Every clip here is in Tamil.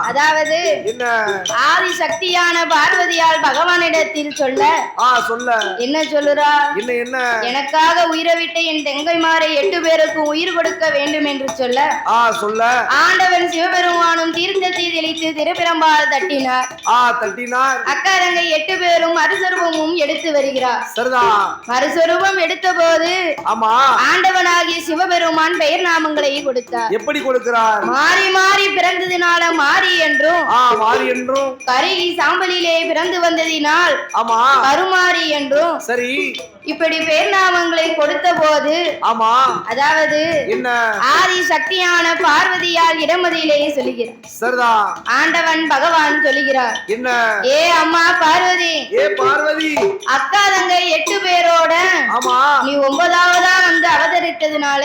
அதாவது என்ன ஆதி சக்தியான பார்வதியால் பகவானிடத்தில் சொல்ல என்ன சொல்லுறா? என்ன எனக்காக உயிரை விட்டு என் தங்கைமாரை 8 பேருக்கும் உயிர் கொடுக்க வேண்டும் என்று சொல்ல ஆண்டவன் சிவபெருமானும் தீர்த்தத்தை தெளித்து திருப்பிரம்பால் தட்டினார். அக்கா தங்கை 8 பேரும் மறுசொருபமும் எடுத்து வருகிறார். மறுசொருபம் எடுத்த போது ஆண்டவனாகிய சிவபெருமான் பெயர் நாமங்களை கொடுத்தார். எப்படி கொடுக்கிறார்? மாறி மாறி பிறந்ததினால மாறி என்றும் கருகி சாம்பலிலே பிறந்து வந்ததினால் கருமாறி என்றும் சரி இப்படி பெயர் நாமங்களை கொடுத்த போது அதாவது என்ன ஆதி சக்தியான பார்வதியால் இடமதியிலே சொல்லுகிறார். ஆண்டவன் பகவான் சொல்லுகிறார் என்ன ஏ அம்மா பார்வதி அக்கா தங்கை 8 பேரோட நீ 9வதா வந்து அவதரித்ததுனால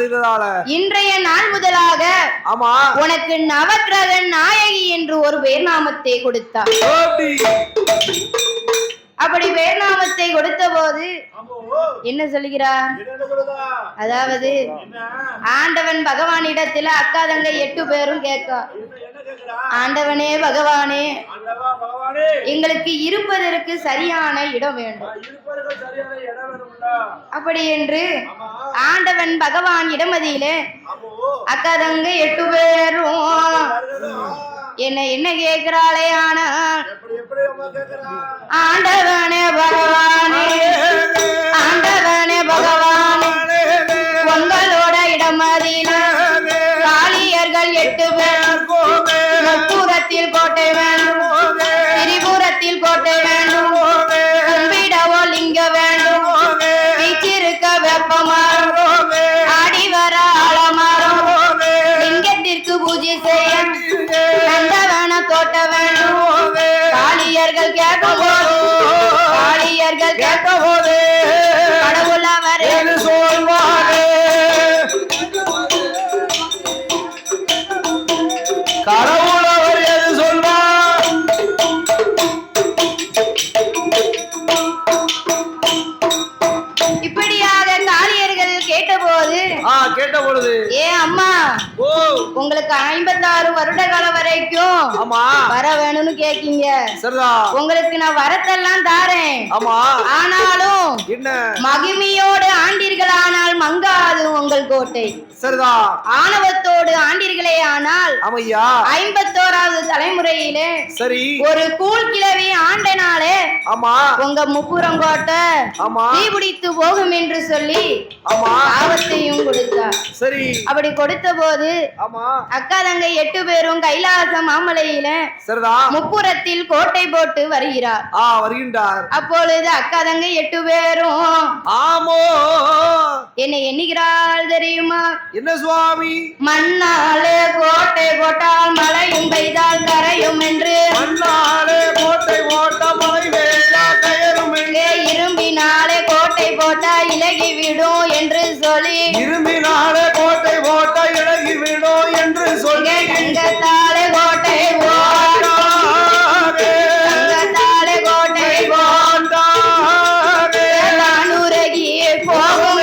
செய்ததால இன்றைய நாள் முதலாக உனக்கு நவக்கிரக நாயகி என்று ஒரு பெயர் நாமத்தை கொடுத்தார். அப்படி பெயர் நாமத்தை கொடுத்த போது என்ன சொல்கிறார்? அதாவது ஆண்டவன் பகவானிடத்தில் அக்கா தங்கை 8 பேரும் கேட்க ஆண்டவனே பகவானே எங்களுக்கு இருப்பதற்கு சரியான இடம் வேண்டும் அப்படி என்று ஆண்டவன் பகவான் இடமதியிலே அக்கா தங்கை 8 பேரும் என்ன கேட்கிறாளே? ஆனா ஆண்டவனே பகவானே உங்களோட இடமதியில காளியர்கள் 8 பேர் முப்புறத்தில் கோட்டை வேண்டும், திரிபுரத்தில் கோட்டை வேண்டும், கும்பிடவோ லிங்க வேண்டும், வீச்சிருக்க வெப்பமாறும், ஆடி வர ஆழமாறும், லிங்கத்திற்கு பூஜை செய்ய நந்தவன தோட்ட வேண்டும். காளியர்கள் கேட்க போது கடவுள் அவர் சொல்வாரே கடவுள் அவர் எது சொல்வார்? இப்படியாக காளியர்கள் கேட்டபொழுது ஏ அம்மா உங்களுக்கு 56 வருட காலம் வரைக்கும் வர வேணும்னு கேக்கீங்க. உங்களுக்கு நான் வரத்தெல்லாம் தாரேன். ஆனாலும் மகிமையோடு ஆண்டீர்களானால் மங்காது உங்கள் கோட்டை. ஆணவத்தோடு ஆண்டீர்களே ஆனால் 51வது தலைமுறையிலே ஒரு கூழ் கிழவி ஆண்டனாலே உங்க முப்புறம் கோட்டை தீபிடித்து போகும் என்று சொல்லி ஆபத்தையும் கொடுத்தார். அப்படி கொடுத்த போது அக்கா தங்கை 8 பேரும் கைலாச மாமலையில முப்புறத்தில் கோட்டை போட்டு வருகின்றார். அப்பொழுது அக்கா தங்கை 8 பேரும் என்ன எண்ணுகிறாள் தெரியுமா? என்ன சுவாமி? மண்ணாலே கோட்டை போட்டால் மழையும் பெய்தால் கரையும் என்று, மண்ணாலே கோட்டை போட்டால் மழை பெய்தால் கரையும் என்று, இரும்பினாலே கோட்டை போட்டால் இலகி விடும் என்று சொல்லி, இரும்பினாலே கோட்டை போட்டால் இலகி விடும் என்று சொல்லி, தங்கத்தாலே கோட்டை தங்கத்தாலே கோட்டை நானுரகி போகும்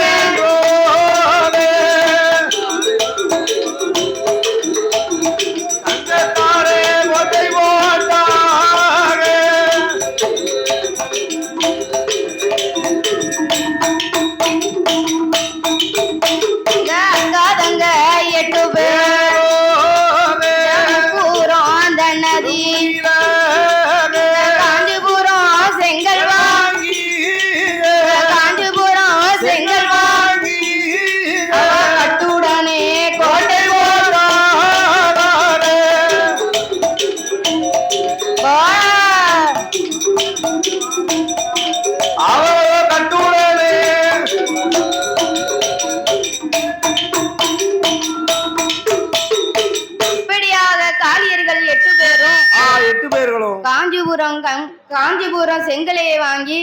காஞ்சிபுரம் செங்கலையை வாங்கி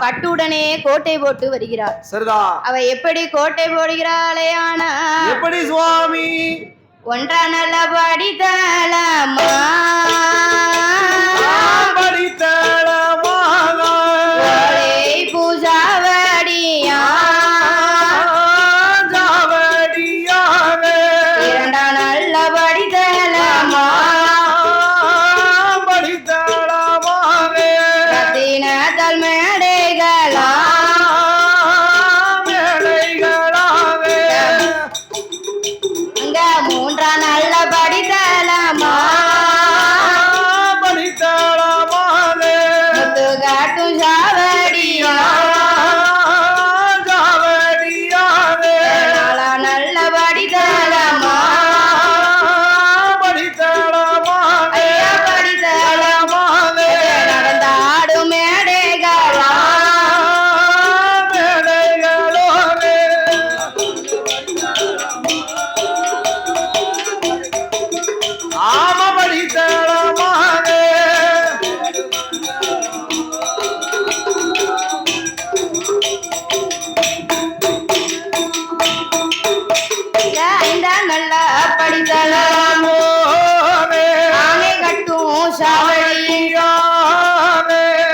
கட்டுடனே கோட்டை போட்டு வருகிறார். அவ எப்படி கோட்டை போடுகிறாளே? ஆனா எப்படி சுவாமி? ஒன்றா நல்ல படித்தலமா பூஜாவடியா இரண்டா நல்ல படித்தலமா படித்தளம் ஆனை கட்டும் சாவடி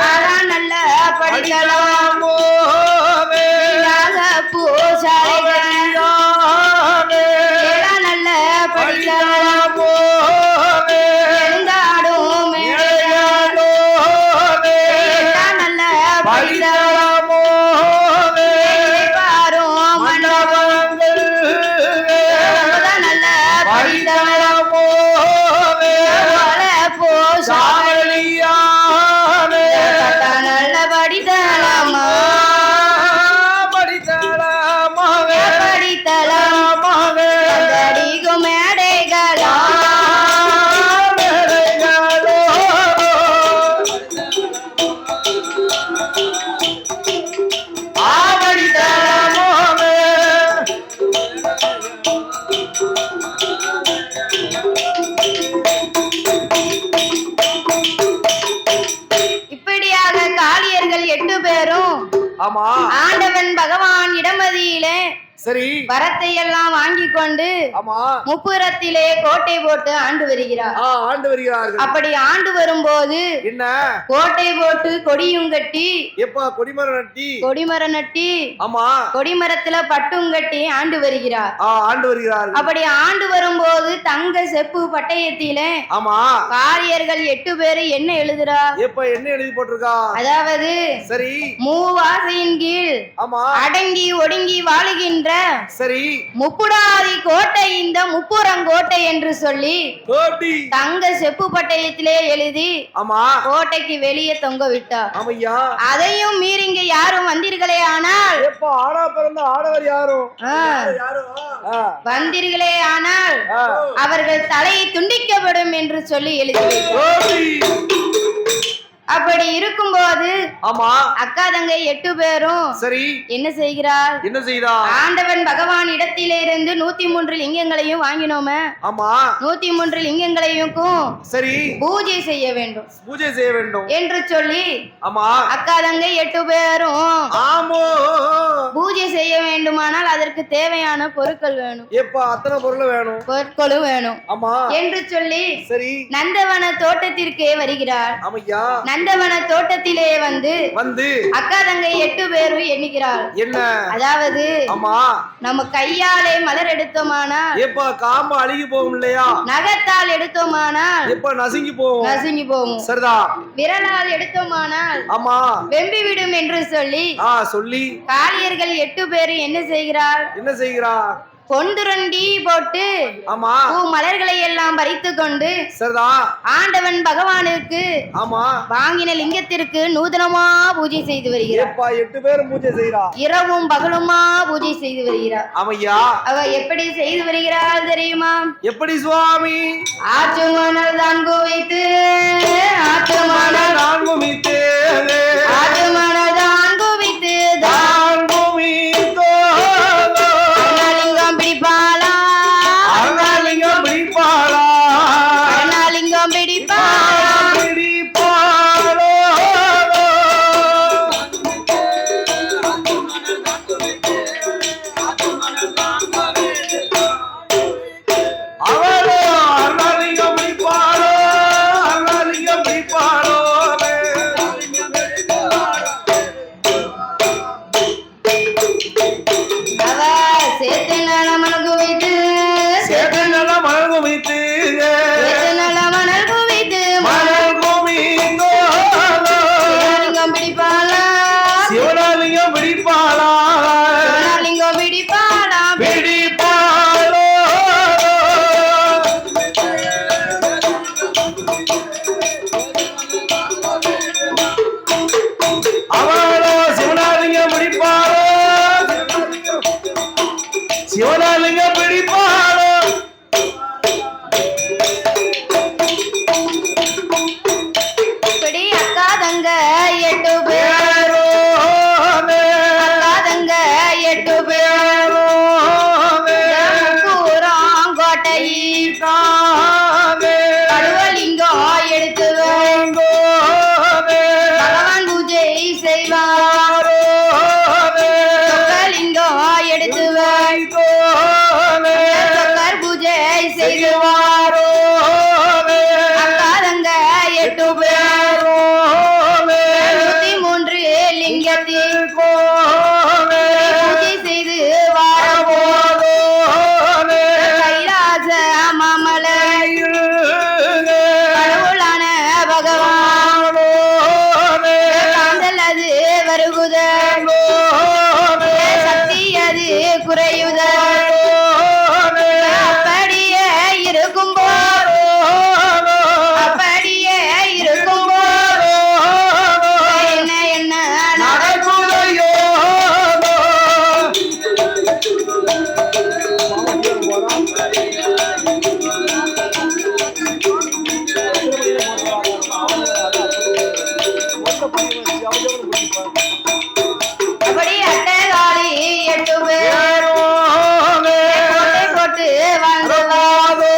அதான் நல்ல படித்தளம் பூசாலைகள் நல்ல படித்தளம் எழுந்தாடும் நல்ல படித்தளம் பாரும் மண்டபங்கள் நல்ல படித்தளம் பூசாலை நல்ல படித்தளமா படித்தளம் மேடைகளா இப்படியாக காளியர்கள் 8 பேரும் ஆமா ஆண்டவன் பகவான் இடமதியிலே சரி வரத்தை எல்லாம் வாங்கி கொண்டு ஆமா முப்புறத்திலே கோட்டை போட்டு ஆண்டு வருகிறார் ஆண்டு வருகிறார்கள் அப்படி ஆண்டு வரும்போது என்ன கோட்டை போட்டு கொடியும் கட்டி எப்ப கொடிமரம் நட்டி ஆமா கொடிமரத்துல பட்டும் கட்டி ஆண்டு வருகிறார் ஆண்டு வருகிறார்கள் அப்படி ஆண்டு வரும்போது தங்க செப்பு பட்டயத்திலே ஆமா காரியர்கள் 8 பேரு என்ன எழுதுறா எப்ப என்ன எழுதி போட்டிருக்கா அதாவது சரி மூவாசையின் கீழ் ஆமா அடங்கி ஒடுங்கி வாழுகின்ற சரி முப்புடாதி கோட்டை இந்த முப்புறங்கோட்டை என்று சொல்லி கோட்டி தங்க செப்பு பட்டயத்திலே எழுதி ஆமா கோட்டைக்கு வெளியே தொங்க விட்டார் ஆமையா அதையும் மீறிங்க யாரும் வந்தீர்களே ஆனால் எப்ப ஆடா பிறந்த ஆடவர் யாரும் வந்தீர்களே ஆனால் அவர்கள் தலையை துண்டிக்கப்படும் என்று சொல்லி எழுதி வைத்தார். அப்படி இருக்கும்போது ஆமா அக்கா தங்கை 8 பேரும் சரி என்ன செய்கிறார் ஆண்டவன் பகவான் இடத்திலே இருந்து 103 லிங்கங்களையும் வாங்கினோமே ஆமா 103 லிங்கங்களையும் சரி பூஜை செய்ய வேண்டும் என்று சொல்லி ஆமா அக்கா தங்கை 8 பேரும் ஆமோ பூஜை செய்ய வேண்டுமானால் அதற்கு தேவையான பொருட்கள் வேணும் எப்ப அத்தனை பொருட்களும் வேணும் ஆமா என்று சொல்லி சரி நந்தவன தோட்டத்திற்கே வருகிறார் ஆமையா நந்தவன தோட்டத்திலே வந்து அக்கா தங்கை 8 பேரும் எண்ணுகிறார் என்ன அதாவது ஆமா நம்ம கையாலே மலர் எடுத்தோமானால் எப்ப காம்பு அழுகி போகும் இல்லையா நகத்தால் எடுத்தோமானால் எப்ப நசுங்கி போகும் சரிதான் விரலால் எடுத்தோமானால் ஆமா வெம்பி விடும் என்று சொல்லி காளியர்கள் 8 பேரும் என்ன செய்கிறார் பொந்துரண்டி போட்டு ஆமா பூ மலர்களை எல்லாம் பறித்து கொண்டு ஆண்டவன் பகவானுக்கு ஆமா வாங்கின லிங்கத்திற்கு நூதனமா பூஜை செய்து வருகிறார். 8 பேரும் பூஜை செய்கிறார். இரவும் பகலுமா பூஜை செய்து வருகிறார். ஆமையா அவ எப்படி செய்து வருகிறாள் தெரியுமா? எப்படி சுவாமி? ஆற்று மணல் தான் குவித்து ஆற்று மணல் தான் குவித்து ஆற்று மணல் தான் குவித்து தான் குவித்தோ அருணாலிங்கம் பிடிப்பாளா அருணாலிங்கம் பிடிப்பாளா அருணாலிங்கம் பிடிப்பாளா பிடிப்பாளோ அவளோ அருணாலிங்கம் பிடிப்பாளோ அருணாலிங்கம் பிடிப்பாளோ அவ சேத்து நல மணல் குவித்து சேத்து நல மணல் குவித்து சேத்து நல மணல் குவித்து மணல் குவித்தோ சிவலிங்கம் பிடிப்பாளா சிவனாலிங்கம் பிடிப்பாளா சிவனாலிங்கம் பிடிப்பாளா பிடிப்பாளோ அவளோ சிவனாலிங்கம் பிடிப்பாளோ சிவனாலிங்கம் பிடிப்பாளோ இப்படி அக்கா தங்க 8 பேர் அக்கா தங்க 8 பேர் கூறாங்கோட்டை கடுவலிங்கம் எடுத்து பகவான் பூஜை செய்வார் சொக்கலிங்கம் எடுத்து சொக்கர் பூஜை செய்துவாரோ அக்காதங்க 8 பேரோ 103 லிங்கத்தில் பூஜை செய்து வாரபோதோ கைலாச மாமலையில் கடவுளான பகவான் காந்தல் அது வருகுதல் சக்தி அது குறையுதல் அப்படியே இருக்கும்போது என்ன நடக்குதையோ அப்படி அட்டகாளி 8 பேரோ போட்டு வாழ்ந்தவாதோ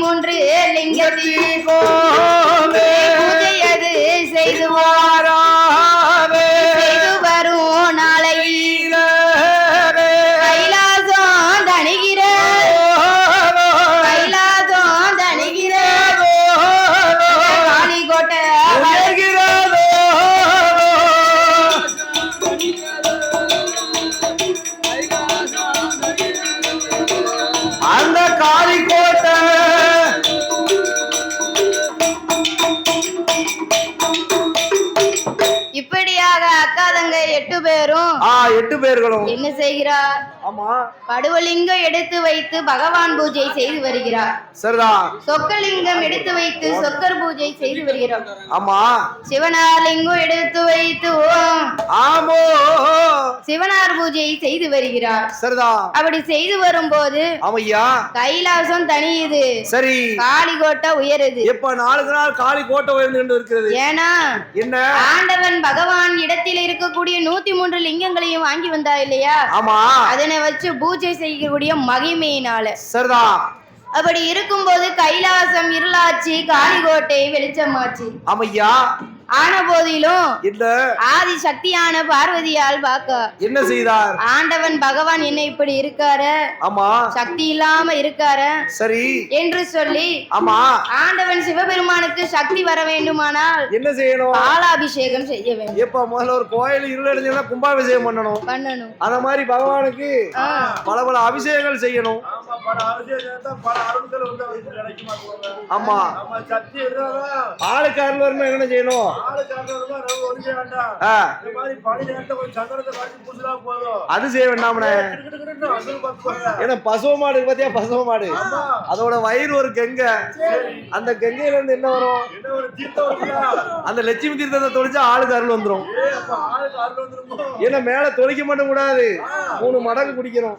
103 லிங்கத்தில் பூஜை அது செய்து வரும் நாளையில் கைலாசம் தணிகிற காளிகோட்டை அந்த காளிக்கோட்டை இப்படியாக அக்காதங்க 8 பேரும் 8 பேர்களும் என்ன செய்கிறார்? ஆமா படுவலிங்கம் எடுத்து வைத்து பகவான் பூஜை செய்து வருகிறார். சரிதான். சொக்கலிங்கம் எடுத்து வைத்து சொக்கர் பூஜை செய்து வருகிறார். ஆமா சிவனார் லிங்கம் எடுத்து வைத்து ஆமோ சிவனார் பூஜை செய்து வருகிறார். சரிதான். அப்படி செய்து வரும்போது ஆமையா கைலாசம் தனியுது, சரி காளிகோட்டை உயருது. எப்ப நாளுக்கு நாள் காளிக்கோட்டை உயர்ந்து இருக்கிறது. ஏன்னா என்ன ஆண்டவன் பகவான் இடத்தில் இருக்கக்கூடிய 103 லிங்கங்களையும் வாங்கி வந்தா இல்லையா? ஆமா அதனை வச்சு பூஜை செய்யக்கூடிய மகிமையினால. சரிதான். அப்படி இருக்கும்போது கைலாசம் இருளாச்சு, காளிகோட்டை வெளிச்சமாச்சு. ஆமையா ஆன போதிலும் இல்ல ஆதி சக்தியான பார்வதியால் பார்க்க என்ன செய்தார்? ஆண்டவன் பகவான் என்ன இப்படி இருக்காரு, ஆமா சக்தி இல்லாம இருக்காரு சரி என்று சொல்லி ஆமா ஆண்டவன் சிவபெருமானுக்கு சக்தி வர வேண்டுமானால் என்ன செய்யணும்? பாலாபிஷேகம் செய்ய வேண்டும். எப்ப முதல்ல ஒரு கோயில் இருளடைஞ்சா கும்பாபிஷேகம் பண்ணணும். அத மாதிரி பகவானுக்கு பல பல அபிஷேகங்கள் செய்யணும். ஆமா ஆளுக்கு அருள் என்ன செய்யணும்? அது செய்ய வேண்டாம்னே. ஏன்னா பசுவ மாடு பாத்தியா, பசுவ மாடு அதோட வயிறு ஒரு கங்கை. அந்த கங்கையில இருந்து என்ன வரும்? அந்த லட்சுமி தீர்த்தத்தை தொழிச்சா ஆளுக்கு அருள் வந்துரும். ஏன்னா மேல தொழிக்க மட்டும் கூடாது, 3 மடங்கு குடிக்கணும்.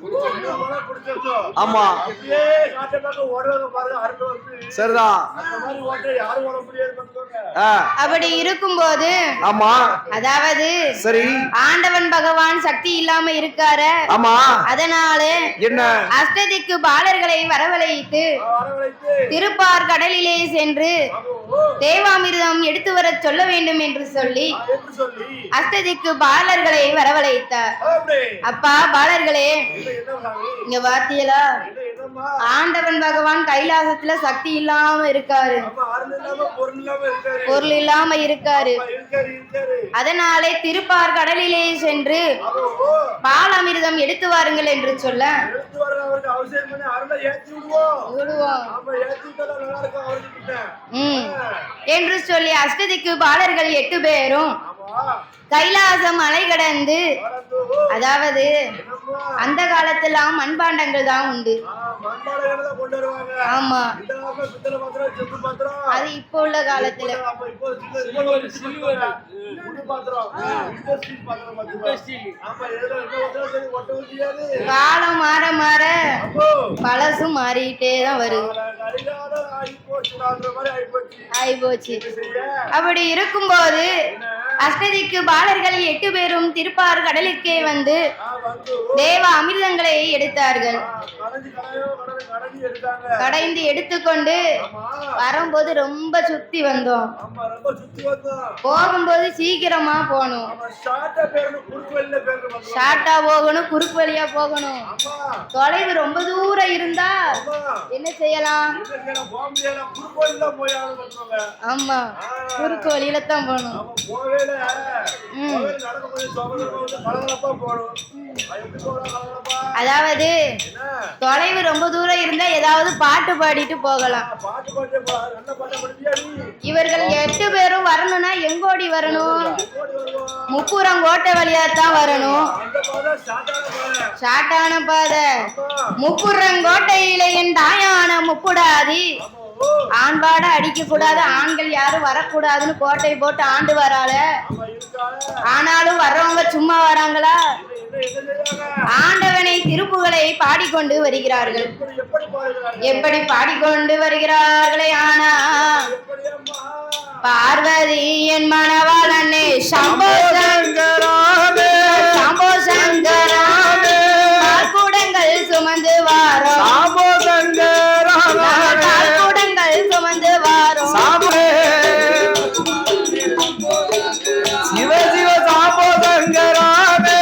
ஆமா சரிதான். அப்படி இருக்கும்போது ஆமா அதாவது சரி ஆண்டவன் பகவான் சக்தி இல்லாம இருக்காரு. ஆமா அதனால என்ன அஷ்டதிக்கு பாலர்களை வரவழைத்து திருப்பார் கடலிலே சென்று தேவாமிர்தம் எடுத்து வர சொல்ல வேண்டும் என்று சொல்லி அஷ்டதிக்கு பாலர்களை வரவழைத்தார். அப்பா பாலர்களே, இங்க வாத்தியலா ஆண்டவன் பகவான் கைலாசத்துல சக்தி இல்லாம இருக்காரு, பொருள் இல்லாம இருக்காரு. அதனாலே திருப்பார் கடலிலே சென்று பாலாமிர்தம் எடுத்து வாருங்கள் என்று சொல்ல என்று சொல்லி அஷ்டதிக்கு பாலர்கள் 8 பேரும் கைலாசம் மலை கடந்து, அதாவது அந்த காலத்துல மண்பாண்டங்கள் தான் உண்டு. ஆமா அது இப்ப உள்ள காலத்துல காலம் மாற மாற பழசும் மாறிட்டே தான் வருது, ஆயிப்போச்சு. அப்படி இருக்கும்போது அஷ்டதிக்கு பாலர்கள் 8 பேரும் திருப்பார் கடலுக்கே வந்து தேவ அமிர்தங்களை எடுத்தார்கள். கடைந்து எடுத்துக்கொண்டு வரும்போது ரொம்ப சுத்தி வந்தோம். போகும்போது சீக்கிரமா போகணும், ஷார்ட்டா போகணும், குறுக்கு வழியா போகணும். தொலைவு ரொம்ப தூரம் இருந்தா என்ன செய்யலாம்? ஆமா, குறுக்கு வழியில தான் போகணும். அதாவது தொலைவு ரொம்ப தூரம் இருந்தா ஏதாவது பாட்டு பாடிட்டு போகலாம். இவர்கள் 8 பேரும் வரணும்னா எங்கோடி வரணும்? முப்புறங்கோட்டை வழியா தான் வரணும். ஷார்ட்டான பாதை. முப்புறங்கோட்டையில என் தாயான முப்புடாதி ஆண்பாட அடிக்க கூடாது, ஆண்கள் யாரும் வரக்கூடாதுன்னு கோட்டை போட்டு ஆண்டு வராள. ஆனாலும் வர்றவங்க சும்மா வராங்களா? ஆண்டவனை திருப்புகளை பாடிக்கொண்டு வருகிறார்கள். எப்படி பாடிக்கொண்டு வருகிறார்களே? ஆனா பார்வதி என் மணவாளனே சம்போ சங்கராமே, சம்போ சங்கராமே, கூடங்கள் சுமந்து வாரோம், சம்போ சங்கராமே, கூடங்கள் சுமந்து வாரோம், சிவ சிவ சம்போ சங்கராமே.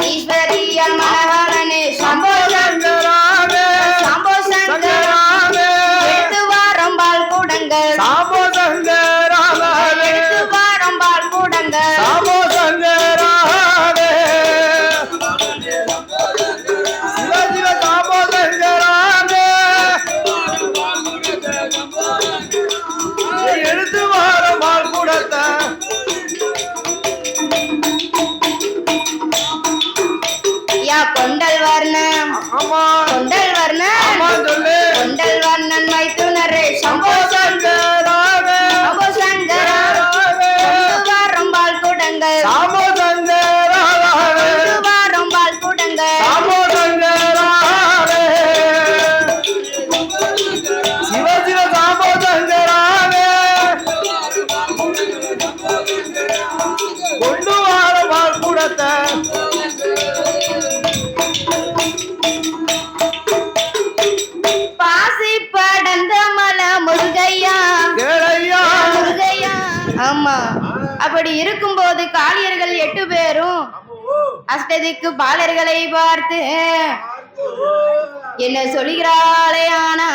ஈஸ்வரியன் மணவாளனே சம்போ சங்கராமே, சம்போ சங்கராமே, எடுத்து வாரம்பால் கூடங்கள், சம்போ சங்கராமே, எடுத்து வாரம்பால் கூடங்கள், சம்போ சங்கராமே, சிவ சிவ சம்போ சங்கராமே, எடுத்து வாரம்பால் கூடத்தை. கொண்டல் வர்ணம், கொண்டல் வர்ணம், கொண்டல் வர்ணன் மைத்துனரே சம்போ சங்கராமே, சம்போ சங்கராமே, வாரம்பால் கூடங்கள், சம்போ சங்கராமே, வாரம்பால் கூடங்கள், சம்போ சங்கராமே, சிவ சிவ சம்போ சங்கராமே, கொண்டு வாரம்பால் கூடத்தை. ஆமா, அப்படி இருக்கும்போது காளியர்கள் 8 பேரும் அஷ்டதிக்கு பாலர்களை பார்த்து என்ன சொல்கிறாளே? ஆனா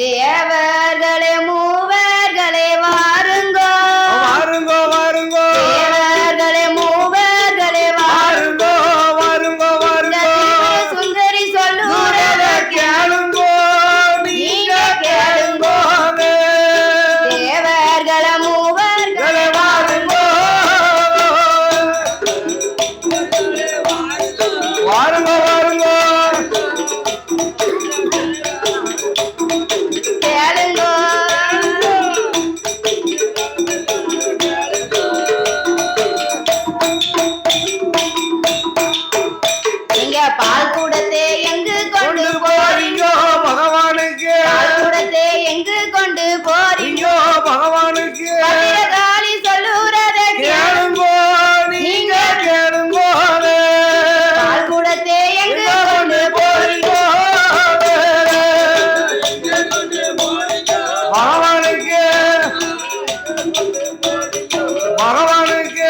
தேவர்களே மூவர்களே வாருங்கோ, வாருங்கோ, வாருங்கோ, தேவர்களே மூவர்களே வாருங்கோ, வாருங்கோ, வாருங்கோ, சுந்தரி சொல்லுறத கேளுங்கோ, நீங்க கேளுங்கோ, தேவர்கள மூவர்களே வாருங்கோ, வாருங்கோ, வாருங்கோ, கேளுங்கோ. நீங்க பால் கூடத்தை எங்கு கொண்டு போறீங்கோ பகவானுக்கு? பால் கூடத்தை எங்கு கொண்டு போறீங்கோ பகவானுக்கு? காளி சொல்லுறத கேளுங்கோ, நீங்க கேளுங்கோ, பால் கூடத்தை எங்கு கொண்டு போறீங்கோ பகவானுக்கு? பகவானுக்கு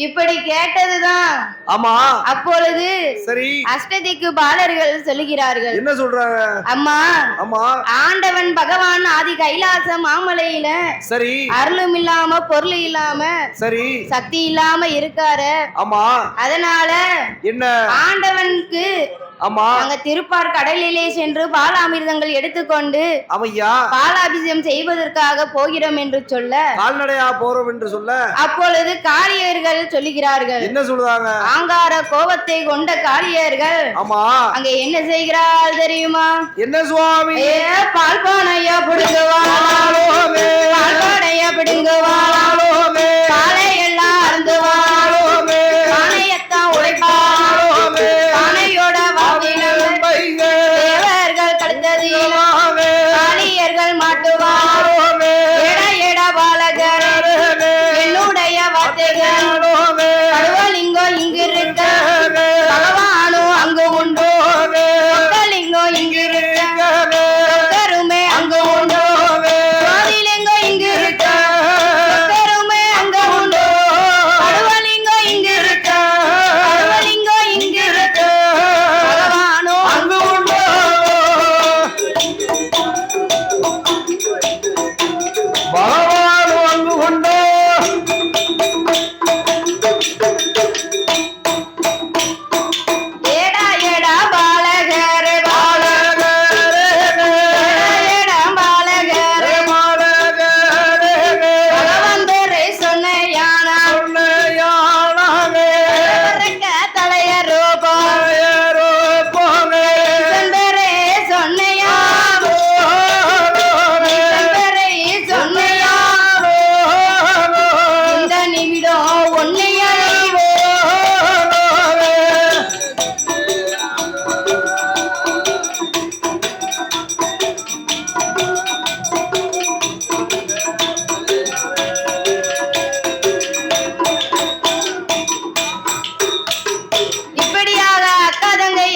இப்படி கேட்டதுதான். ஆமா, அப்பொழுது சரி அஷ்டதிக்கு பாலர்கள் சொல்லுகிறார்கள். என்ன சொல்றாங்க? அம்மா, அம்மா, ஆண்டவன் பகவான் ஆதி கைலாசம் மாமலையில சரி அருளும் இல்லாம பொருள் இல்லாம சரி சக்தி இல்லாம இருக்காரு. ஆமா, அதனால என்ன ஆண்டவனுக்கு ஆமா நாங்க திருப்பார் கடலிலே சென்று பாலாமிர்தங்கள் எடுத்துக்கொண்டு அவையா பாலாபிஷேகம் செய்வதற்காக போகிறோம் என்று சொல்ல, கால்நடையா போறோம் என்று சொல்ல, அப்பொழுது காளியர்கள் சொல்லுகிறார்கள். என்ன சொல்றாங்க? ஆங்கார கோபத்தை கொண்ட காளியர்கள் ஆமா அங்க என்ன செய்கிறார் தெரியுமா? என்ன சுவாமி? பால் பானையா பிடுங்குவா, பால் பானையா பிடுங்குவா, பாலை எல்லாம் அருந்துவா, பானையத்தான் உழைப்பா, பானையோட வாங்கின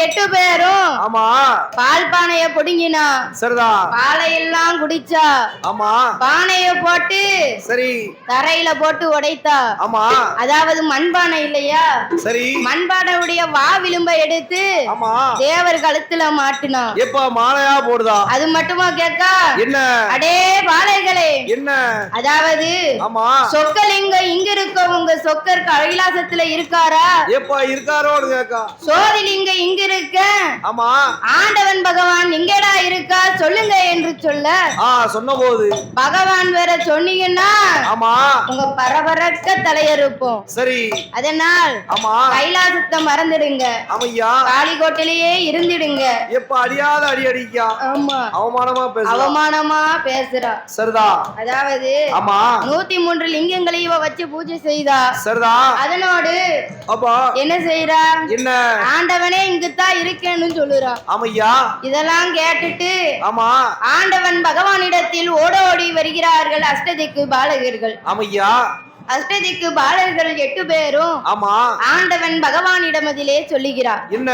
8 பேரும் ஆமா பால் பானைய புடுங்கினா சரிதான் பாலை எல்லாம் குடிச்சா ஆமா பானைய போட்டு சரி தரையில போட்டு உடைத்தா ஆமா அதாவது மண்பானை இல்லையா சரி மண்பானையுடைய வா விளிம்ப எடுத்து ஆமா தேவர் கழுத்துல மாட்டினா எப்ப மாலையா போடுதா அது மட்டுமா கேட்கா என்ன அடே பாலைகளே என்ன அதாவது ஆமா சொக்கலிங்க இங்க இருக்க உங்க சொக்கர் கைலாசத்துல இருக்காரா எப்ப இருக்காரோன்னு கேக்கா சோதிலிங்க இங்க இருக்க ஆமா ஆண்டவன் பகவான் எங்கடா இருக்கா சொல்லுங்க என்று சொல்ல சொன்ன போது பகவான் வேற சொன்னீங்கன்னா ஆமா உங்க பரபரக்க தலையறுப்போம் சரி அதனால் ஆமா கைலாசத்தை மறந்துடுங்க ஆமையா காளிகோட்டிலேயே இருந்துடுங்க எப்ப அடியாத அடி அடிக்கா ஆமா அவமானமா பேச அவமானமா பேசுறா சரிதா அதாவது ஆமா 103 லிங்கங்களை இவ வச்சு பூஜை செய்தா சரிதா அதனோடு அப்பா என்ன செய்யறா என்ன ஆண்டவனே இங்குதான் இருக்கேன்னு சொல்லுறா ஆமையா இதெல்லாம் கேட்டுட்டு ஆமா ஆண்டவன் பகவானிடத்தில் ஓட ஓடி வருகிறார்கள் அஷ்டதிக்கு பாலகர்கள் ஆமையா அஷ்டதிக்கு பாலகர்கள் 8 பேரும் ஆமா ஆண்டவன் பகவானிடமதிலே சொல்லுகிறார் என்ன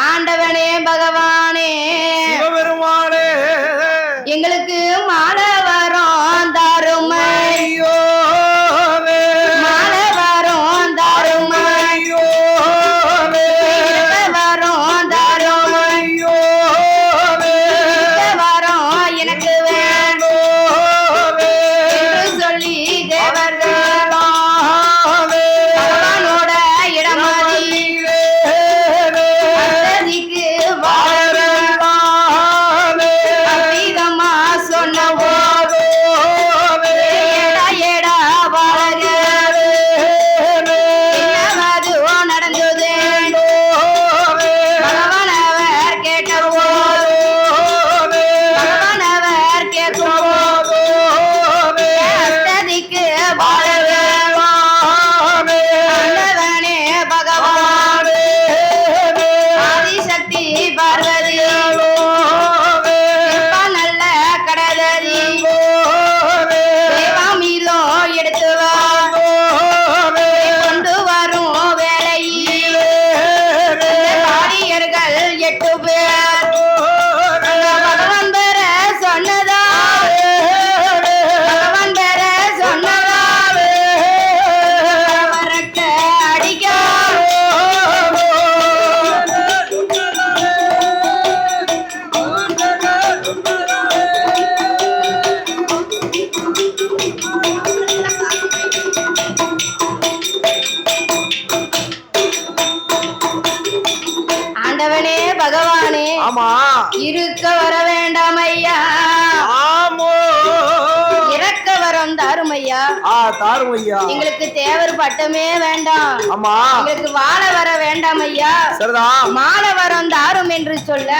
ஆண்டவனே பகவானே சிவபெருமானே எங்களுக்கு மாலை வரும் தாருமை மாலை வரும் தாருமை வரும் தாருமை வரும் எனக்கு வேணும் என்று சொல்லி தேவர்கள் பகவானோட இடமதி அஷ்டதிக்கு அற்புதமா சொன்ன போது ஏடா பாலகர் என்னவது நடந்தது பகவானவர் கேட்ட போது பகவானவர் கேட்கும் போது அஷ்டதிக்கு பாலகர் ஆண்டவனே பகவான் ஆதிசக்தி பார்வதி எப்ப நல்ல கடலதி தேவாமிலோ எடுத்து வா கொண்டு வரும் வேலையில் பாடியர்கள் 8 பேர் பகவான் பெற சொன்னதா பகவான் பெற சொன்னதா மறக்க அடிக்க ஆண்டவனே பகவானே ஆமா இருக்க வர வேண்டாம் ஐயா ஆமோ இறக்க வரம் தாரும் ஐயா தாரும் ஐயா எங்களுக்கு தேவர் பட்டமே வேண்டாம் ஆமா எங்களுக்கு வாழ வர வேண்டாம் ஐயா சரிதா மால வரம் தாரும் என்று சொல்ல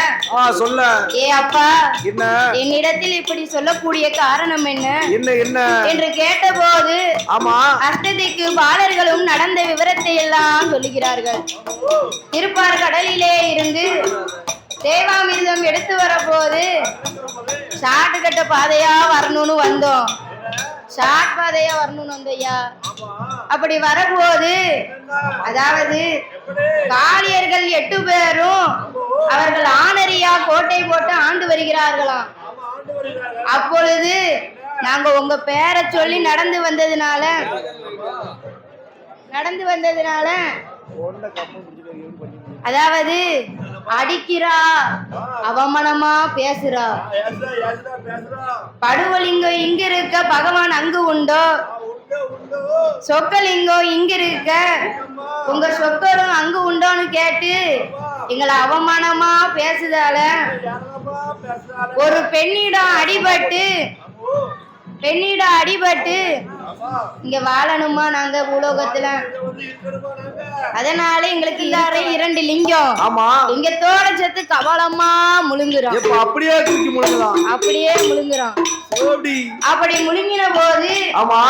சொல்ல ஏ அப்பா என்ன என்னிடத்தில் இப்படி சொல்லக்கூடிய காரணம் என்ன என்ன என்ன என்று கேட்டபோது ஆமா அஷ்டதிக்கு பாலர்களும் நடந்த விவரத்தை எல்லாம் சொல்லுகிறார்கள் திருப்பார் கடலிலே இருந்து தேவாமிர்தம் எடுத்து வரபோது ஷார்ட் கட்ட பாதையா வரணும்னு வந்தோம் ஷார்ட் பாதையா வரணும்னு வந்தையா அப்படி வரபோது அதாவது காளியர்கள் 8 பேரும் அவர்கள் ஆனரியா கோட்டை போட்டு ஆண்டு வருகிறார்களாம் அப்பொழுது நாங்க உங்க பேரை சொல்லி நடந்து வந்ததுனால அதாவது அடிக்கிறா அவமானமா பேசுறா படுவலிங்கம் இங்க இருக்க பகவான் அங்கு உண்டோ சொக்கலிங்கம் இங்க இருக்க உங்க சொக்கரும் அங்கு உண்டோன்னு கேட்டு எங்களை அவமானமா பேசுதால ஒரு பெண்ணிடம் அடிபட்டு இங்க வாழணுமா நாங்க பூலோகத்துல அதனால எங்களுக்கு இல்லாத 2 லிங்கம் ஆமா லிங்கத்தோட சேர்த்து கபாலமா முழுங்குறோம் அப்படியே முழுங்குறோம் அப்படி முழுங்கின போது ஆமா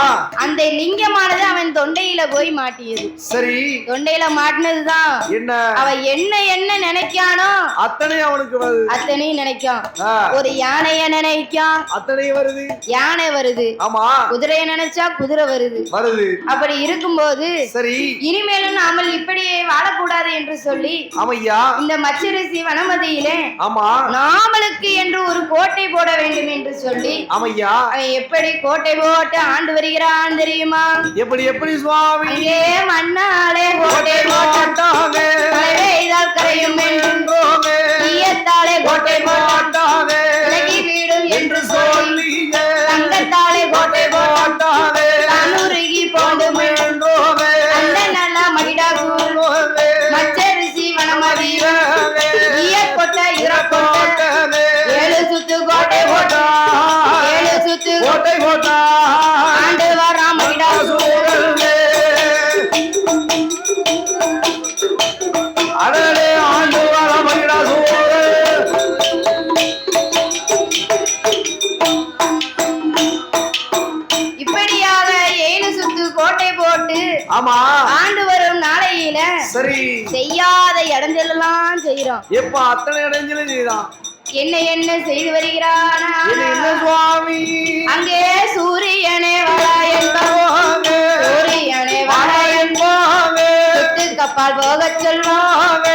அந்த லிங்கமானது அவன் தொண்டையில போய் மாட்டியது சரி தொண்டையில மாட்டினதுதான் என்ன அவன் என்ன நினைக்கானோ அத்தனை அவனுக்கு அத்தனையும் நினைக்கான் ஒரு யானைய நினைக்கான் அத்தனை வருது யானை வருது ஆமா குதிரைய நினைச்சா எல்லாம் குதிரை வருது. அப்படி இருக்கும்போது சரி இனிமேலும் நாமல் இப்படியே வாழக்கூடாது என்று சொல்லி ஆமையா இந்த மச்சரிசி வனமதியிலே ஆமா நாமளுக்கு என்று ஒரு கோட்டை போட வேண்டும் என்று சொல்லி ஆமையா அவன் எப்படி கோட்டை போட்டு ஆண்டு வருகிறான் தெரியுமா? எப்படி சுவாமி அங்கே மண்ணாலே கோட்டை போட்டாங்க இதால் கரையும் ஈயத்தாலே கோட்டை போட்டாங்க வீடும் என்று சொல்லி தங்கத்தாலே கோட்டை போட்டாங்க அனுருகி போண்டு அந்த நல்ல மடிடா மச்சரிசி வனமதி ஈய கொட்ட இறக்கோட்ட 7 சுத்து கோட்டை போட்டா 7 சுத்து கோட்டை போட்டா ஆண்டு வரா மடிடா அடலே ஆண்டு வர மகிழா இப்படியாக 7 சுத்து கோட்டை போட்டு ஆமா ஆண்டு வரும் நாளையில சரி செய்யாத இடஞ்செல்லாம் செய்யறோம். எப்ப அத்தனை இடைஞ்சலும் செய்தான் என்ன செய்து வருகிறானா? என்ன சுவாமி அங்கே சூரியனே வர என்போங்க சூரியனே வர என்போங்க கப்பால் போக சொல்வாங்க